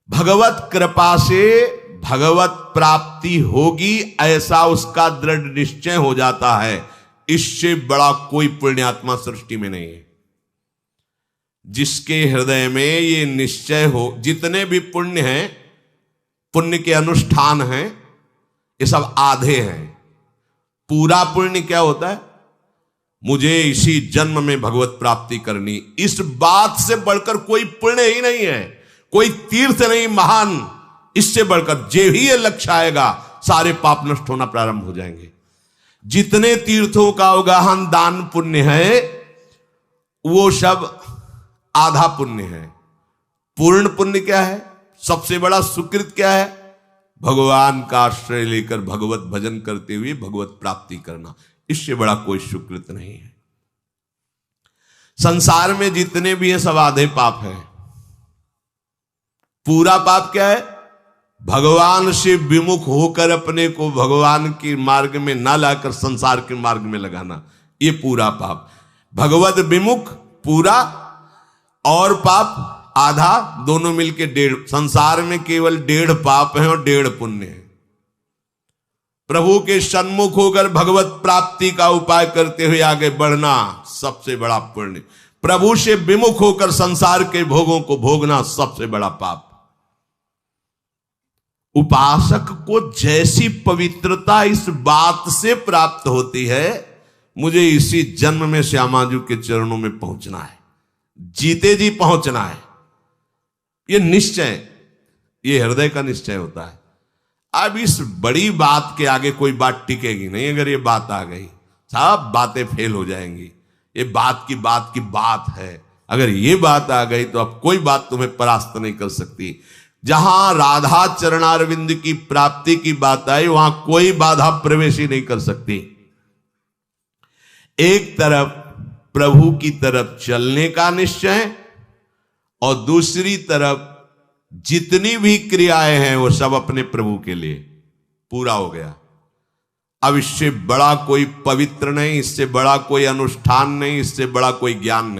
भगवत कृपा से भगवत प्राप्ति होगी, ऐसा उसका दृढ़ निश्चय हो जाता है। इससे बड़ा कोई पुण्यात्मा सृष्टि में नहीं है। जिसके हृदय में ये निश्चय हो, जितने भी पुण्य हैं, पुण्य के अनुष्ठान हैं, ये सब आधे हैं। पूरा पुण्य क्या होता है? मुझे इसी जन्म में भगवत प्राप्ति करनी, इस बात से बढ़कर कोई पुण्य ही नहीं है, कोई तीर्थ नहीं महान। इससे बढ़कर जे ही ये लक्ष्य आएगा, सारे पाप नष्ट होना प्रारंभ हो जाएंगे। जितने तीर्थों का अवगाहन दान पुण्य है, वो सब आधा पुण्य है। पूर्ण पुण्य क्या है? सबसे बड़ा सुकृत क्या है? भगवान का आश्रय लेकर भगवत भजन करते हुए भगवत प्राप्ति करना। इससे बड़ा कोई सुकृत नहीं है। संसार में जितने भी हैं सब आधे पाप हैं। पूरा पाप क्या है? भगवान से विमुख होकर अपने को भगवान के मार्ग में ना लाकर संसार के मार्ग में लगाना, ये पूरा पाप। भगवत विमुख पूरा और पाप आधा, दोनों मिलके 1.5। संसार में केवल 1.5 पाप है और 1.5 पुण्य है। प्रभु के सन्मुख होकर भगवत प्राप्ति का उपाय करते हुए आगे बढ़ना सबसे बड़ा पुण्य। प्रभु से विमुख होकर संसार के भोगों को भोगना सबसे बड़ा पाप। उपासक को जैसी पवित्रता इस बात से प्राप्त होती है, मुझे इसी जन्म में श्यामाजू के चरणों में पहुंचना है, जीते जी पहुंचना है। ये निश्चय, ये हृदय का निश्चय होता है। अब इस बड़ी बात के आगे कोई बात टिकेगी नहीं। अगर ये बात आ गई, सब बातें फेल हो जाएंगी। ये बात की बात है। अगर ये बात आ गई तो अब कोई बात तुम्हें परास्त नहीं कर सकती। जहां राधा चरणारविंद की प्राप्ति की बात आई, वहां कोई बाधा प्रवेश ही नहीं कर सकती। एक तरफ प्रभु की तरफ चलने का निश्चय और दूसरी तरफ जितनी भी क्रियाएं हैं वो सब अपने प्रभु के लिए पूरा हो गया। अब इससे बड़ा कोई पवित्र नहीं, इससे बड़ा कोई अनुष्ठान नहीं, इससे बड़ा कोई ज्ञान नहीं।